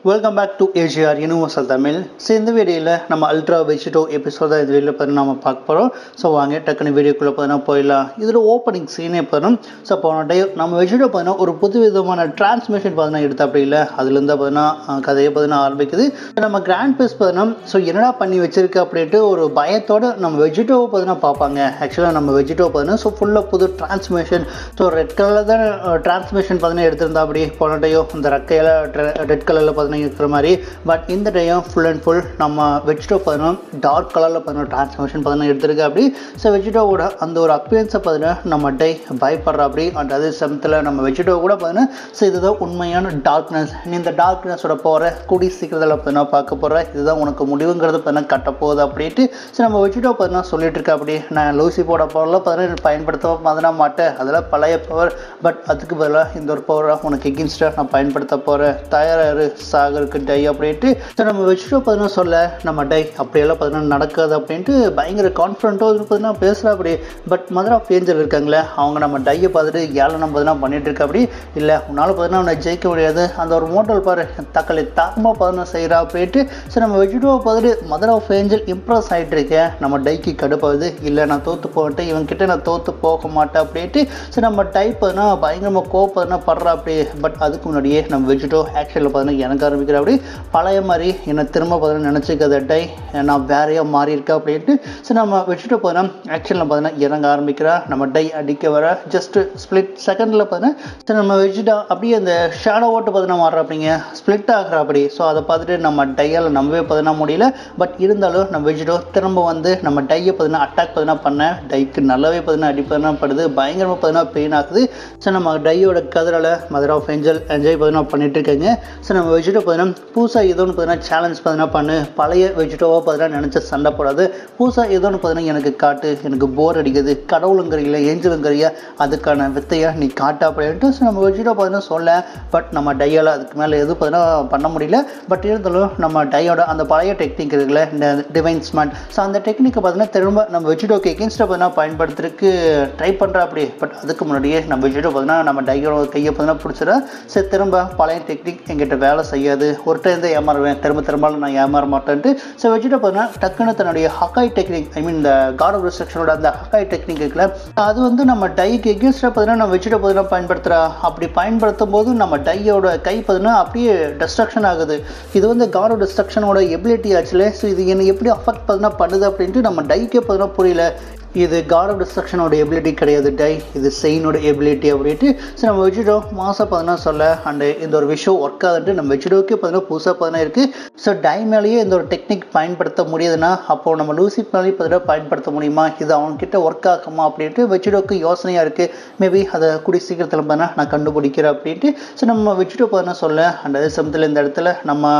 Welcome back to AGR universal Tamil. So இந்த வீடியோவில் நம்ம அல்ட்ரா வெஜிடோ எபிசோட் தான் இந்த வீடியோவில் பார்த்து நம்ம பார்க்க போகிறோம். ஸோ வாங்க டக்குனு வீடியோக்குள்ளே பார்த்தீங்கன்னா போயிடலாம். இதில் ஓப்பனிங் சீனே பார்த்தோம். ஸோ போன டே நம்ம வெஜிடோ பார்த்தீங்கன்னா ஒரு புது விதமான டிரான்ஸ்மிஷன் பார்த்தீங்கன்னா எடுத்த அப்படி இல்லை, அதுலேருந்து பார்த்தீங்கன்னா கதையை பார்த்தீங்கன்னா ஆரம்பிக்குது. நம்ம கிராண்ட் பேஸ் பார்த்தீங்கன்னா ஸோ என்னடா பண்ணி வச்சிருக்கு அப்படின்ட்டு ஒரு பயத்தோடு நம்ம வெஜிடோவை பார்த்தீங்கன்னா பார்ப்பாங்க. ஆக்சுவலாக நம்ம வெஜிடோ பார்த்தீங்கன்னா ஸோ ஃபுல்லாக புது டிரான்ஸ்மிஷன், ஸோ ரெட் கலரில் தான் டிரான்ஸ்மிஷன் பார்த்தீங்கன்னா எடுத்திருந்தா அப்படி போன டேயோ இந்த ரெக்கையில் ரெட் கலரில் பார்த்தீங்கன்னா இருக்கிற மாதிரி. பட் இந்த டைம் ஃபுல் அண்ட் ஃபுல் நம்ம வெஜிடோ பார்த்தீங்கன்னா டார்க் கலரில் பார்த்தீங்கன்னா டிரான்ஸ்ஃபர்மேஷன் பார்த்தீங்கன்னா எடுத்திருக்கு அப்படி. ஸோ வெஜிடோவோட அந்த ஒரு அப்பியன்ஸை பார்த்தீங்கன்னா நம்ம டை பயப்படுற அப்படி. அண்ட் அதே சமயத்தில் நம்ம வெஜிடோ கூட பார்த்தீங்கன்னா ஸோ இதுதான் உண்மையான டார்க்னஸ், நீ இந்த டார்க்னஸோட போகிற கூடி சீக்கிரத்தில் பார்த்தீங்கன்னா பார்க்க போகிற, இதுதான் உனக்கு முடிவுங்கிறது பார்த்தீங்கன்னா கட்ட போகுது அப்படின்ட்டு. ஸோ நம்ம வெஜிடோ பார்த்தீங்கன்னா சொல்லிட்டு இருக்கா அப்படி. நான் லூசி போட பவரில் பார்த்தீங்கன்னா பயன்படுத்த பார்த்தீங்கன்னா மாட்டேன், அதெல்லாம் பழைய பவர். பட் அதுக்கு பதிலாக இந்த ஒரு பவரை உனக்கு எகின்ஸ்டாக நான் பயன்படுத்த போகிறேன், தயாராக சாகருக்கு டை அப்படின்ட்டு. ஸோ நம்ம வெஜிடோ பார்த்தீங்கன்னா சொல்ல நம்ம டை அப்படியெல்லாம் பார்த்தீங்கன்னா நடக்காது அப்படின்ட்டு பயங்கர கான்ஃபிடென்ட்டோ பார்த்தீங்கன்னா பேசுகிறா அப்படி. பட் மதர் ஆஃப் ஏஞ்சல் இருக்காங்களே, அவங்க நம்ம டையை பார்த்துட்டு ஏழனம் பார்த்தீங்கன்னா பண்ணிட்டு இருக்கா அப்படி. இல்லை உன்னால் பார்த்தீங்கன்னா அவனை ஜெயிக்க முடியாது, அந்த ஒரு மோட்டல் பாரு தக்களை தாக்கமாக பார்த்தீங்கன்னா செய்கிறா அப்படின்ட்டு. ஸோ நம்ம வெஜிடோவை பார்த்துட்டு மதர் ஆஃப் ஏஞ்சல் இம்ப்ரெஸ் ஆகிட்டு இருக்கேன். நம்ம டைக்கு கடுப்பாகுது, இல்லை நான் தோற்று போகட்டேன், இவன்கிட்ட நான் தோற்று போக மாட்டேன் அப்படின்ட்டு. ஸோ நம்ம டை பார்த்தீங்கன்னா பயங்கரமாக கோப்பதுன்னா படுறா அப்படி. பட் அதுக்கு முன்னாடியே நம்ம வெஜிடோ ஆக்ஷனில் பார்த்தீங்கன்னா எனக்கு ஆரம்பிக்கிற அப்படி. பழைய மாதிரி என்னை திரும்ப பார்த்தீங்கன்னா நினச்சிக்காத டை, நான் வேறையாக மாறி இருக்கேன் அப்படின்ட்டு. ஸோ நம்ம வெஜிடோ பார்த்தீங்கன்னா ஆக்ஷனில் பார்த்தீங்கன்னா இறங்க ஆரம்பிக்கிறா. நம்ம டை அடிக்க வர ஜஸ்ட் ஸ்பிளிட் செகண்டில் பார்த்தீங்கன்னா ஸோ நம்ம வெஜிடோ அப்படியே அந்த ஷேடோ ஓட்டு பார்த்தீங்கன்னா மாறுற அப்படிங்க, ஸ்பிளிட் ஆகிற அப்படி. ஸோ அதை பார்த்துட்டு நம்ம டையால் நம்பவே பார்த்தீங்கன்னா முடியல. பட் இருந்தாலும் நம்ம வெஜிடோ திரும்ப வந்து நம்ம டையை பார்த்தீங்கன்னா அட்டாக் பார்த்தீங்கன்னா பண்ண டைக்கு நல்லாவே பார்த்தீங்கன்னா அடி பார்த்தீங்கன்னா படுது, பயங்கரமாக பார்த்தீங்கன்னா பெயின் ஆகுது. ஸோ நம்ம டையோட கதிரால் மதர் ஆஃப் ஏஞ்சல் என்ஜாய் பார்த்தீங்கன்னா பண்ணிட்டு இருக்காங்க. ஸோ நம்ம வெஜிடோ பார்த்தீங்கன்னா புதுசாக ஏதோன்னு பார்த்தீங்கன்னா சேலஞ்ச் பார்த்தீங்கன்னா பண்ணு, பழைய வெஜிடோவாக பார்த்தீங்கன்னா நினச்ச சண்டை போடாது, புதுசாக ஏதோன்னு பார்த்தீங்கன்னா எனக்கு காட்டு, எனக்கு போர் அடிக்குது, கடவுளுங்கிறியில ஏஞ்சலுங்கிறியா, அதுக்கான வித்தையாக நீ காட்டா அப்படின்ட்டு. ஸோ நம்ம வெஜிடோ பார்த்தீங்கன்னா சொல்ல. பட் நம்ம டையால் அதுக்கு மேலே எதுவும் பார்த்தீங்கன்னா பண்ண முடியல. பட் இருந்தாலும் நம்ம டையோட அந்த பழைய டெக்னிக் இருக்குல்ல, இந்த டிவைன் ஸ்மார்ட், ஸோ அந்த டெக்னிக்கை பார்த்தீங்கன்னா திரும்ப நம்ம வெஜிடோக்கு எகென்ஸ்டாக பார்த்தீங்கன்னா பயன்படுத்துறதுக்கு ட்ரை பண்ணுறா அப்படி. பட் அதுக்கு முன்னாடியே நம்ம வெஜிடோ பார்த்தீங்கன்னா நம்ம டையோட கையை பார்த்தீங்கன்னா பிடிச்சிடா. ஸோ திரும்ப பழைய டெக்னிக் எங்கிட்ட வேலை செய்யாது, ஒரு டைம் தான் ஏமாறுவேன், திரும்ப நான் ஏமாற மாட்டேன்ட்டு. ஸோ வெஜிடோ பார்த்தீங்கன்னா டக்குன்னு தன்னுடைய ஹக்காய் டெக்னிக், ஐ மீன் இந்த காட் ஆஃப் டிஸ்ட்ரக்ஷனோட அந்த ஹக்காய் டெக்னிக் இருக்குல்ல, அது வந்து நம்ம டைக்கு எகென்ஸ்டாக பார்த்தீங்கன்னா நம்ம வெஜிடோ பார்த்தீங்கன்னா பயன்படுத்துகிறா. அப்படி பயன்படுத்தும் போது நம்ம டையோட கை பார்த்தீங்கன்னா அப்படியே டிஸ்ட்ரக்ஷன் ஆகுது. இது வந்து காட் ஆஃப் டிஸ்ட்ரக்ஷனோட எபிலிட்டி ஆச்சுல. ஸோ இது என்ன எப்படி அஃபெக்ட் பார்த்தீங்கன்னா பண்ணுது அப்படின்ட்டு நம்ம டைக்கே பார்த்தீங்கன்னா புரியல. இது காட் ஆஃப் டிஸ்ட்ரக்ஷனோட எபிலிட்டி கிடையாது டை, இது செயினோட எபிலிட்டி அப்படின்ட்டு. ஸோ நம்ம வெஜிடோ மாதம் பார்த்தீங்கன்னா சொல்ல. அண்டு இந்த ஒரு விஷயம் ஒர்க் ஆகுதுன்ட்டு நம்ம வெஜிடோக்கே பார்த்தீங்கன்னா புதுசாக பார்த்தீங்கன்னா இருக்குது. ஸோ டை மேலேயே இந்த ஒரு டெக்னிக் பயன்படுத்த முடியுதுன்னா அப்போது நம்ம லூசி மேலேயே பார்த்தீங்கன்னா பயன்படுத்த முடியுமா, இது அவங்ககிட்ட ஒர்க் ஆகுமா அப்படின்ட்டு வெஜிடோக்கு யோசனையாக இருக்குது. மேபி அதை கூடி சீக்கிரத்தில் பார்த்தீங்கன்னா நான் கண்டுபிடிக்கிறேன் அப்படின்ட்டு. ஸோ நம்ம வெஜிடோ பார்த்தீங்கன்னா சொல்ல. அண்ட் அதே சமயத்தில் இந்த இடத்துல நம்ம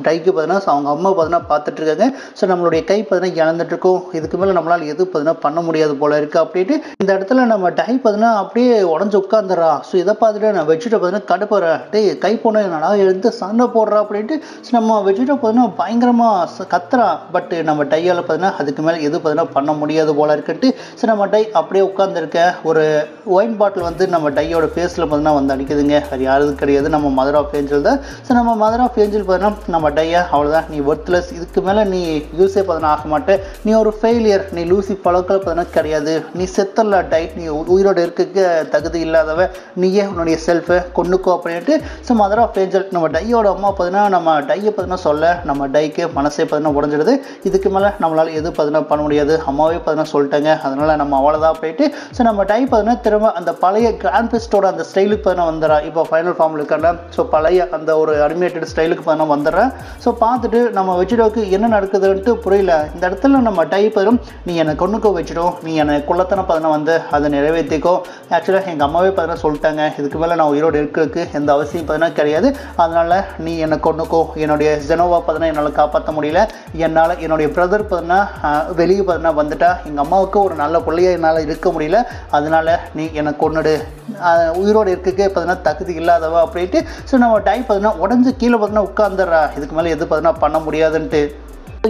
டைக்கு பார்த்தீங்கன்னா அவங்க அம்மா பார்த்தீங்கன்னா பார்த்துட்ருக்காங்க. ஸோ நம்மளுடைய கை பார்த்தீங்கன்னா இழந்துட்டுருக்கோம், இதுக்கு மேலே நம்மளால் எது பார்த்தீங்கன்னா பண்ண முடியாது போல இருக்கு அப்படின்ட்டு. இந்த இடத்துல நம்ம டை பார்த்தீங்கன்னா அப்படியே உடஞ்சு உட்காந்துறா. ஸோ இதை பார்த்துட்டு நான் வெஜிடோ பார்த்தீங்கன்னா கடுப்புறேன், டே கை போன என்னடா எடுத்து சண்டை போடுறா அப்படின்ட்டு. ஸோ நம்ம வெஜிடோ பார்த்தீங்கன்னா பயங்கரமாக கத்துறா. பட் நம்ம டையால் பார்த்தீங்கன்னா அதுக்கு மேலே எது பார்த்தீங்கன்னா பண்ண முடியாது போல இருக்குன்ட்டு. ஸோ நம்ம டை அப்படியே உட்காந்துருக்க ஒரு ஒயின் பாட்டில் வந்து நம்ம டையோட ஃபேஸில் பார்த்தீங்கன்னா வந்து அடிக்குதுங்க. அது யாரும் கிடையாது, நம்ம மதர் ஆஃப் ஏஞ்சல் தான். ஸோ நம்ம மதர் ஆஃப் ஏஞ்சல் பார்த்தீங்கன்னா நம்ம டையா அவ்வளோதான், நீ ஒர்த்லெஸ், இதுக்கு மேலே நீ யூஸே பார்த்தீங்கன்னா ஆக மாட்டேன், நீ ஒரு ஃபெயிலியர், நீ லூசி பழக்கம் பார்த்தீங்கன்னா கிடையாது, நீ செத்தல்ல டை, நீ உயிரோடு இருக்க தகுதி இல்லாதவ, நீயே உன்னுடைய செல்ஃபை கொண்டுக்கோ அப்படின்ட்டு. ஸோ மதர் ஆஃப் ஏஞ்சல் நம்ம டையோட அம்மா பார்த்தீங்கன்னா நம்ம டையை பார்த்தீங்கன்னா சொல்ல. நம்ம டைக்கு மனசே பார்த்தீங்கன்னா உடஞ்சிடுது, இதுக்கு மேலே நம்மளால் எது பார்த்தீங்கன்னா பண்ண முடியாது, அம்மாவே பார்த்தீங்கன்னா சொல்லிட்டாங்க, அதனால் நம்ம அவ்வளோதான் அப்படின்ட்டு. ஸோ நம்ம டை பார்த்தீங்கன்னா திரும்ப அந்த பழைய கிராண்ட் பிஸ்டோட அந்த ஸ்டைலுக்கு பார்த்தீங்கன்னா வந்துடுறா. இப்போ ஃபைனல் ஃபார்மில் இருக்காங்க. ஸோ பழைய அந்த ஒரு அனிமேட்டட் ஸ்டைலுக்கு பார்த்தீங்கன்னா வந்துடுறேன். ஸோ பார்த்துட்டு நம்ம வெஜிடோக்கு என்ன நடக்குதுன்ட்டு புரியல. இந்த இடத்துல நம்ம டை பார்த்தீங்கன்னா நீ என்னை கொண்டுக்கோ வெஜிடோ, நீ என்னை குள்ளத்தனை பார்த்தீங்கன்னா வந்து அதை நிறைவேற்றிக்கோ. ஆக்சுவலாக எங்கள் அம்மாவே பார்த்தீங்கன்னா சொல்லிட்டாங்க, இதுக்கு மேலே நான் உயிரோடு இருக்கிறதுக்கு எந்த அவசியம் பார்த்தீங்கன்னா கிடையாது, அதனால் நீ என்னை கொண்டுக்கோ. என்னுடைய ஜெனோவா பார்த்தீங்கன்னா என்னால் காப்பாற்ற முடியல, என்னால் என்னுடைய பிரதர் பார்த்தீங்கன்னா வெளியே பார்த்தீங்கன்னா வந்துட்டா, எங்கள் அம்மாவுக்கு ஒரு நல்ல பிள்ளையாக என்னால் இருக்க முடியல, அதனால் நீ என்னை கொண்டுடு, உயிரோடு இருக்கே பார்த்தீங்கன்னா தகுதி இல்லாதவா அப்படின்ட்டு. ஸோ நம்ம டை பார்த்தீங்கன்னா உடஞ்சி கீழே பார்த்தீங்கன்னா உட்காந்துடுறா, இதுக்கு மேலே எது பார்த்தீங்கன்னா பண்ண முடியாதுன்ட்டு.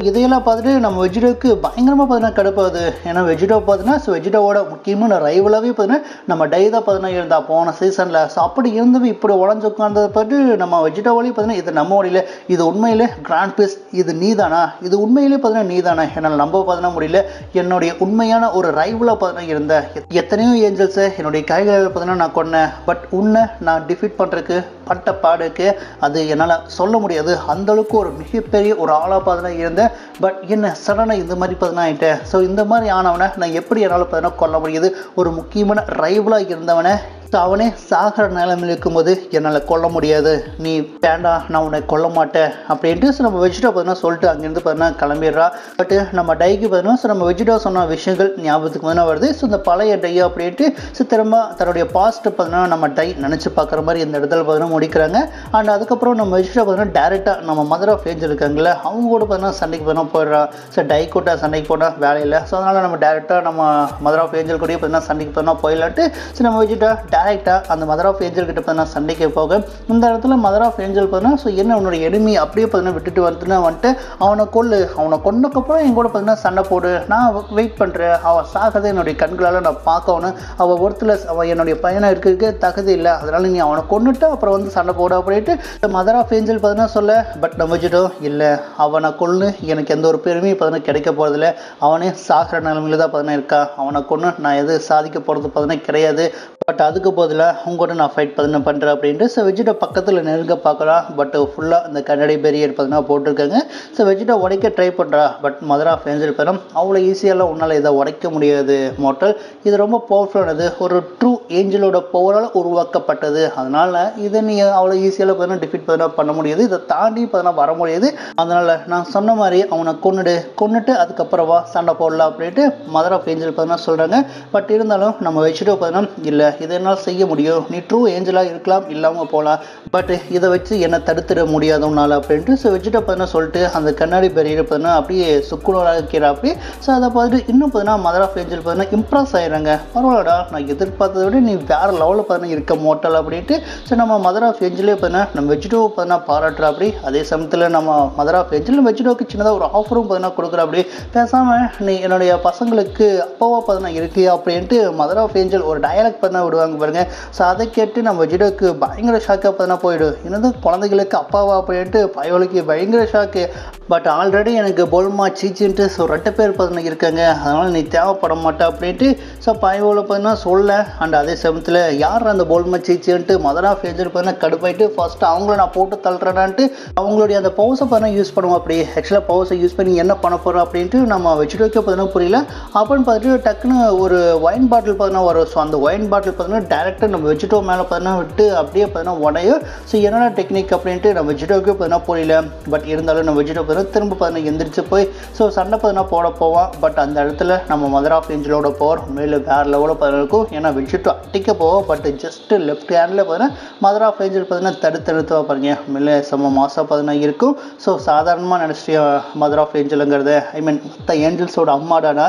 இதையெல்லாம் பார்த்துட்டு நம்ம வெஜிடோவுக்கு பயங்கரமாக பார்த்தீங்கன்னா கடுப்பாகுது. ஏன்னா வெஜிடோ பார்த்தீங்கன்னா வெஜிடோவோட முக்கியமான ரைவலாகவே பார்த்தீங்கன்னா நம்ம டை தான் பார்த்தீங்கன்னா இருந்தா போன சீசனில். ஸோ அப்படி இருந்தவன் இப்படி உடஞ்சு உட்கார்ந்ததை பார்த்து நம்ம வெஜிடோவிலேயே பார்த்தீங்கன்னா இது நம்ம வழியில் இது உண்மையிலே கிராண்ட் பீஸ் இது நீதானா, இது உண்மையிலே பார்த்தீங்கன்னா நீதானா, என்னால் நம்ப பார்த்தீங்கன்னா முடியல. என்னுடைய உண்மையான ஒரு ரைவலாக பார்த்தீங்கன்னா இருந்த எத்தனையோ ஏஞ்சல்ஸை என்னுடைய கைகளில் பார்த்தீங்கன்னா நான் கொன்னேன். பட் உன்னை நான் டிஃபீட் பண்ணுறதுக்கு பட்ட பாடுக்கு அது என்னால் சொல்ல முடியாது. அந்தளவுக்கு ஒரு மிகப்பெரிய ஒரு ஆளாக பார்த்தீங்கன்னா இருந்தேன். பட் என்ன சடனாக இந்த மாதிரி பார்த்தீங்கன்னா ஆகிட்டேன். ஸோ இந்த மாதிரி ஆனவனை நான் எப்படி என்னால் பார்த்தீங்கன்னா கொல்ல முடியுது? ஒரு முக்கியமான ரைவலாக இருந்தவனை அவனே சாகிற நிலைமையில் இருக்கும்போது என்னால் கொல்ல முடியாது, நீ வேண்டாம் நான் உன்னை கொல்ல மாட்டேன் அப்படின்ட்டு நம்ம வெஜிடோ பார்த்தீங்கன்னா சொல்லிட்டு அங்கேருந்து பார்த்தீங்கன்னா கிளம்பிடுறா. பட் நம்ம டைக்கு பார்த்தீங்கன்னா நம்ம வெஜிடோ சொன்ன விஷயங்கள் ஞாபகத்துக்கு பார்த்தீங்கன்னா வருது. ஸோ இந்த பழைய டை அப்படின்ட்டு திரும்ப தன்னுடைய பாஸ்ட் பார்த்தீங்கன்னா நம்ம டை நினச்சி பார்க்குற மாதிரி இந்த இடத்துல பார்த்தீங்கன்னா முடிக்கிறாங்க. அண்ட் அதுக்கப்புறம் நம்ம வெஜிடோ பார்த்தீங்கன்னா டேரெக்டாக நம்ம மதர் ஆஃப் ஏஞ்சல் இருக்காங்களே அவங்க கூட பார்த்தீங்கன்னா சண்டைக்கு பார்த்தீங்கன்னா போயிடுறா. ஸோ டை கூட்ட சண்டைக்கு போனால் வேலையில். ஸோ அதனால் நம்ம டேரெக்டாக நம்ம மதர் ஆஃப் ஏஞ்சல் கூடயே பார்த்தீங்கன்னா சண்டைக்கு பார்த்தீங்கன்னா போயிடலான்ட்டு ஸோ நம்ம வெஜிடோ டேரெக்டாக அந்த மதர் ஆஃப் ஏஞ்சல் கிட்ட பார்த்தீங்கன்னா சண்டைக்கு போக இந்த இடத்துல மதர் ஆஃப் ஏஞ்சல் பார்த்தீங்கன்னா ஸோ என்ன உன்னோட எனிமி அப்படியே பார்த்தீங்கன்னா விட்டுட்டு வந்துட்டு அவனை கொன்னக்கப்புறம் என் கூட பார்த்தீங்கன்னா சண்டை போடு, நான் வெயிட் பண்ணுறேன், அவன் சாகதை என்னுடைய கண்களால் நான் பார்க்கணும், அவள் ஒருத்தர் அவன் என்னுடைய பையனை இருக்கிறதுக்கு தகுதி இல்லை, அதனால நீ அவனை கொண்டுட்டு அப்புறம் வந்து சண்டை போடு அப்படின்ட்டு மதர் ஆஃப் ஏஞ்சல் பார்த்தீங்கன்னா சொல்ல. பட் நம்ம வச்சுட்டோ இல்லை, அவனை கொன்று எனக்கு எந்த ஒரு பெருமையும் பார்த்தீங்கன்னா கிடைக்க போகிறதில்ல, அவனே சாகிற நிலைமையில தான் பார்த்தீங்கன்னா இருக்கா, அவனை கொன்று நான் எது சாதிக்க போகிறது பார்த்தீங்கன்னா கிடையாது. பட் அதுக்கு பதிலாக உங்கள்கிட்ட நான் ஃபைட் பார்த்தீங்கன்னா பண்ணுறேன் அப்படின்ட்டு ஸோ வெஜிடோ பக்கத்தில் நெருங்க பார்க்கலாம். பட் ஃபுல்லாக இந்த கண்ணாடி பேரியர் பார்த்தீங்கன்னா போட்டிருக்காங்க. ஸோ வெஜிடோ உடைக்க ட்ரை பண்ணுறா. பட் மதர் ஆஃப் ஏஞ்சல் பேரும் அவ்வளோ ஈஸியாலாம் உன்னால் இதை உடைக்க முடியாது மோட்டல், இது ரொம்ப பவர்ஃபுல்லானது, ஒரு ட்ரூ ஏஞ்சலோட பவரால் உருவாக்கப்பட்டது, அதனால் இதை நீ அவ்வளோ ஈஸியாக பார்த்தீங்கன்னா டிஃபீட் பார்த்தீங்கன்னா பண்ண முடியாது, இதை தாண்டி பார்த்தீங்கன்னா வர முடியாது. அதனால் நான் சொன்ன மாதிரி அவனை கொன்னுட்டு அதுக்கப்புறமா சண்டை போடலாம் அப்படின்ட்டு மதர் ஆஃப் ஏஞ்சல் பார்த்தீங்கன்னா சொல்கிறாங்க. பட் இருந்தாலும் நம்ம வெஜிடோ பார்த்தீங்கன்னா இல்லை, இதை என்னால் செய்ய முடியும், நீ ட்ரூ ஏஞ்சலாக இருக்கலாம் இல்லாமல் போகலாம், பட் இதை வச்சு என்னை தடுத்துட முடியாது உன்னால் அப்படின்ட்டு ஸோ வெஜிடோ பார்த்தீங்கன்னா சொல்லிட்டு அந்த கண்ணாடி பேரியர் பார்த்தீங்கன்னா அப்படியே சுக்குனராக அப்படி. ஸோ அதை பார்த்துட்டு இன்னும் பார்த்தீங்கன்னா மதர் ஆஃப் ஏஞ்சல் பார்த்தீங்கன்னா இம்ப்ரெஸ் ஆகிடுறாங்க. பரவாயில்லடா, நான் எதிர்பார்த்ததை விட நீ வேறு லெவலில் பார்த்தீங்கன்னா இருக்க மோட்டல் அப்படின்ட்டு. ஸோ நம்ம மதர் ஆஃப் ஏஞ்சலே பார்த்தீங்கன்னா நம்ம வெஜிடோ பார்த்தீங்கன்னா பாராட்டுறா அப்படி. அதே சமயத்தில் நம்ம மதர் ஆஃப் ஏஞ்சல் வெஜிடோக்கு சின்னதாக ஒரு ஆஃபரும் பார்த்தீங்கன்னா கொடுக்குற அப்படி. பேசாமல் நீ என்னுடைய பசங்களுக்கு அப்பாவா பார்த்தீங்கன்னா இருக்கியா அப்படின்ட்டு மதர் ஆஃப் ஏஞ்சல் ஒரு டயலாக் பார்த்தீங்கன்னா விடுவாங்க பாருங்க. ஸோ அதை கேட்டு நம்ம வெஜிடோக்கு பயங்கர ஷாக்காக பார்த்தீங்கன்னா போயிடும். என்னது குழந்தைகளுக்கு அப்பாவா அப்படின்ட்டு பயவளுக்கு பயங்கர ஷாக்கு. பட் ஆல்ரெடி எனக்கு போல்மா சீச்சின்ட்டு ஸோ 2 பேர் பார்த்தீங்கன்னா இருக்காங்க, அதனால் நீ தேவைப்பட மாட்டே அப்படின்ட்டு ஸோ பயவோல பார்த்தீங்கன்னா சொல்ல. அண்ட் அதே சமயத்தில் யார் அந்த போல்மா சீச்சின்ட்டு மதர் ஆஃப் ஏஞ்சல் பார்த்தீங்கன்னா கடுப்பாயிட்டு ஃபர்ஸ்ட் அவங்கள நான் போட்டு தள்ளுறேன்ட்டு அவங்களுடைய அந்த பவுஸை பார்த்தீங்கன்னா யூஸ் பண்ணுவோம் அப்படி. ஆக்சுவலாக பவுஸை யூஸ் பண்ணி என்ன பண்ண போகிறோம் அப்படின்ட்டு நம்ம வெஜிடோக்கே பார்த்தீங்கன்னா புரியல. அப்படின்னு பார்த்துட்டு டக்குன்னு ஒரு ஒயின் பாட்டில் பார்த்தீங்கன்னா வரும். ஸோ அந்த ஒயின் பாட்டில் பார்த்தீங்கன்னா டேரெக்டாக நம்ம வெஜிடோ மேலே பார்த்தீங்கன்னா விட்டு அப்படியே பார்த்தீங்கன்னா உடையும். ஸோ என்னென்ன டெக்னிக் அப்படின்ட்டு நம்ம வெஜிடோக்கே பார்த்தீங்கன்னா புரியல. பட் இருந்தாலும் நம்ம வெஜிடோ பார்த்தீங்கன்னா திரும்ப பார்த்தீங்கன்னா எந்திரிச்சு போய் ஸோ சண்டை பார்த்தீங்கன்னா போட போவான். பட் அந்த இடத்துல நம்ம மதர் ஆஃப் ஏஞ்சலோட பவர் உண்மையில் வேறு லெவலில் பார்த்தீங்கன்னா இருக்கும். ஏன்னா வெஜிடோ அட்டிக்க போவோம். பட் ஜஸ்ட் லெஃப்ட் ஹேண்டில் பார்த்தீங்கன்னா மதர் ஆஃப் ஏஞ்சல் பார்த்தீங்கன்னா தடுத்துவா பாருங்க, உண்மையிலே செம்ம மாசாக பார்த்தீங்கன்னா இருக்கும். ஸோ சாதாரணமாக நினச்சிட்டு மதர் ஆஃப் ஏஞ்சலுங்கிறது ஐ மீன் மற்ற ஏஞ்சல்ஸோட அம்மாடானா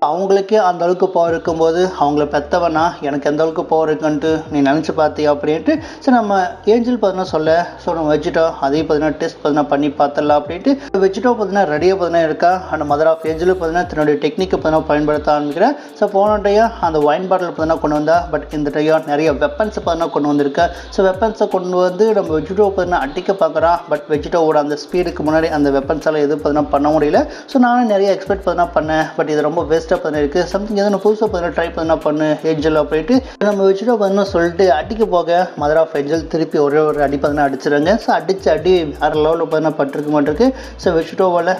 அவங்களுக்கே அந்த அளவுக்கு பவர் இருக்கும்போது அவங்கள பெற்றவனா எனக்கு எந்த அளவுக்கு பவர் இருக்குன்ட்டு நீ நினச்சி பார்த்தியா அப்படின்ட்டு. ஸோ நம்ம ஏஞ்சல் பார்த்தீங்கன்னா சொல்ல. ஸோ நம்ம வெஜிடோ அதையும் பார்த்தீங்கன்னா டெஸ்ட் பார்த்தீங்கன்னா பண்ணி பார்த்துடலாம் அப்படின்ட்டு வெஜிடோ பார்த்தீங்கன்னா ரெடியாக பார்த்தீங்கன்னா இருக்கா. அந்த மதர் ஆஃப் ஏஞ்சலும் பார்த்தீங்கன்னா தன்னுடைய டெக்னிக்கை பார்த்தீங்கன்னா பயன்படுத்த ஆரம்பிக்கிறேன். ஸோ போன டையா அந்த ஒயின் பாட்டில் பார்த்தீங்கன்னா கொண்டு வந்தா. பட் இந்த டையா நிறைய வெப்பன்ஸை பார்த்தீங்கன்னா கொண்டு வந்திருக்கா. ஸோ வெப்பன்ஸை கொண்டு வந்து நம்ம வெஜிடோ பார்த்தீங்கன்னா அடிக்க பார்க்குறான். பட் வெஜிடோவோட அந்த ஸ்பீடுக்கு முன்னாடி அந்த வெப்பன்ஸால் எதுவும் பார்த்தீங்கன்னா பண்ண முடியல. ஸோ நானும் நிறைய எக்ஸ்பெக்ட் பார்த்தீங்கன்னா பண்ணேன். பட் இது ரொம்ப வேஸ்ட்டாக பார்த்தீங்கன்னா இருக்குது. சம்திங் எதனா புதுசாக பார்த்தீங்கன்னா ட்ரை பார்த்தீங்கன்னா பண்ணு ஏஞ்சல் அப்படின்ட்டு நம்ம வெஜிடோ பார்த்தீங்கன்னா சொல்லிட்டு அடிக்க போக மதர் ஆஃப் ஏஞ்சல் திருப்பி ஒரு அடி பார்த்தீங்கன்னா அடிச்சிடுறாங்க. ஸோ அடி வேறு லெவலில் பார்த்தீங்கன்னா பட்டிருக்க மாட்டிருக்கு. ஸோ வெஜிடோவால்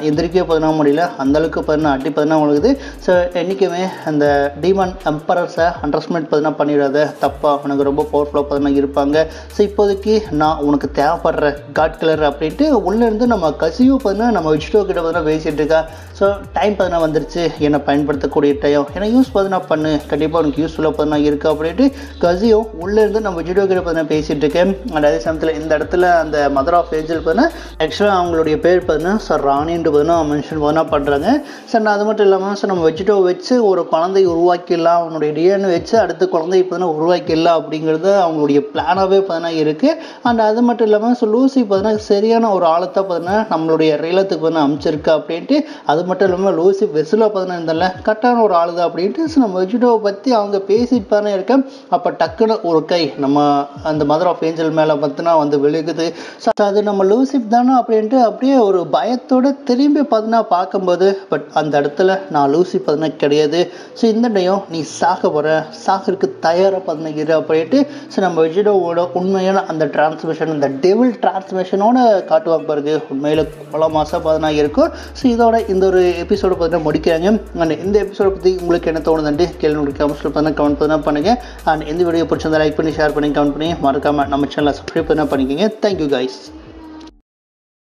எந்திரிக்கவே பார்த்தீங்கன்னா முடியல, அந்தளவுக்கு பார்த்தீங்கன்னா அடி பார்த்தீங்கன்னா உழுகுது. ஸோ என்றைக்குமே அந்த டீமன் எம்பரர்ஸை அண்டர்ஸ்டிமேட் பார்த்தீங்கன்னா பண்ணிடாத, தப்பாக உனக்கு ரொம்ப பவர்ஃபுல்லாக பார்த்தீங்கன்னா இருப்பாங்க. ஸோ இப்போதைக்கு நான் உனக்கு தேவைப்படுற காட் கிளர் அப்படின்ட்டு உள்ளேருந்து நம்ம கசியும் பார்த்தீங்கன்னா நம்ம வெஜிடோ கிட்ட பார்த்தீங்கன்னா பேசிகிட்டு இருக்கா. ஸோ டைம் பார்த்தீங்கன்னா வந்துருச்சு என்னை பயன்படுத்தக்கூடிய டைம் ஏன்னா யூஸ் பார்த்தீங்கன்னா பண்ணு கண்டிப்பாக உனக்கு யூஸ்ஃபுல்லாக பார்த்தீங்கன்னா இருக்குது அப்படின்ட்டு கசியோ உள்ளேருந்து நம்ம விஜிடோ கிட்ட பார்த்தீங்கன்னா பேசிகிட்டு இருக்கேன். அண்ட் அதே சமயத்தில் இந்த இடத்துல அந்த மதர் ஆஃப் ஏஞ்சல் பார்த்தீங்கன்னா ஆக்சுவலாக அவங்களுடைய பேர் பார்த்தீங்கன்னா சார் ராணின்ட்டு பார்த்தீங்கன்னா மென்ஷன் பார்த்தீங்கன்னா பண்ணுறாங்க. சார் அது மட்டும் இல்லாமல் சார் நம்ம விஜிடோ வச்சு ஒரு குழந்தையை உருவாக்கிடலாம், அவனுடைய டிஎன்ஏ வச்சு அடுத்த குழந்தையை பார்த்தீங்கன்னா உருவாக்கிடலாம் அப்படிங்கிறது அவங்களுடைய பிளானாகவே பார்த்தீங்கன்னா இருக்குது. அண்ட் அது மட்டும் இல்லாமல் ஸோ லூசி பார்த்தீங்கன்னா சரியான ஒரு ஆழத்தை பார்த்தீங்கன்னா நம்மளுடைய ரீலத்துக்கு பார்த்தீங்கன்னா அமைச்சிருக்கு அப்படின்ட்டு, அது மட்டும் இல்லாமல் லூசி வெசுலாக பார்த்தீங்கன்னா இருந்தால கரெக்டான ஒரு ஆளு தான் அப்படின்ட்டு ஸோ நம்ம விஜிடோவை பற்றி அவங்க பேசிட்டு பாருங்க இருக்கேன். அப்போ டக்குன்னு ஒரு கை நம்ம அந்த மதர் ஆஃப் ஏஞ்சல் மேலே பார்த்தீங்கன்னா வந்து விழுகுது. ஸோ அது நம்ம லூசிஃப் தானே அப்படின்ட்டு அப்படியே ஒரு பயத்தோடு திரும்பி பார்த்தீங்கன்னா பார்க்கும்போது பட் அந்த இடத்துல நான் லூசி பார்த்தீங்கன்னா கிடையாது. ஸோ இந்த டைம் நீ சாக போகிற, சாகிறதுக்கு தயாராக பார்த்தீங்கன்னா இரு அப்படின்ட்டு ஸோ நம்ம விஜிடோவோட உண்மையான அந்த டிரான்ஸ்மிஷன் அந்த டெவில் டிரான்ஸ்மிஷனோட காட்டுவாங்க பாருங்க, உண்மையில் பல மாதம் பார்த்தீங்கன்னா இருக்கும். ஸோ இதோட இந்த ஒரு எபிசோடு பார்த்தீங்கன்னா முடிக்கிறாங்க. அண்ட் இந்த எபிசோட பற்றி உங்களுக்கு என்ன தோணுதுன்ட்டு கேள்வி கமெண்ட்ஸில் பார்த்தீங்கன்னா கமெண்ட் பண்ணி பண்ணுங்கள். அண்ட் இந்த வீடியோ பிடிச்சிருந்தா லைக் பண்ணி ஷேர் பண்ணி கமெண்ட் பண்ணி மறக்காமல் நம்ம சேனலை சப்ஸ்கிரைப் பண்ணிக்கோங்க. Thank you guys.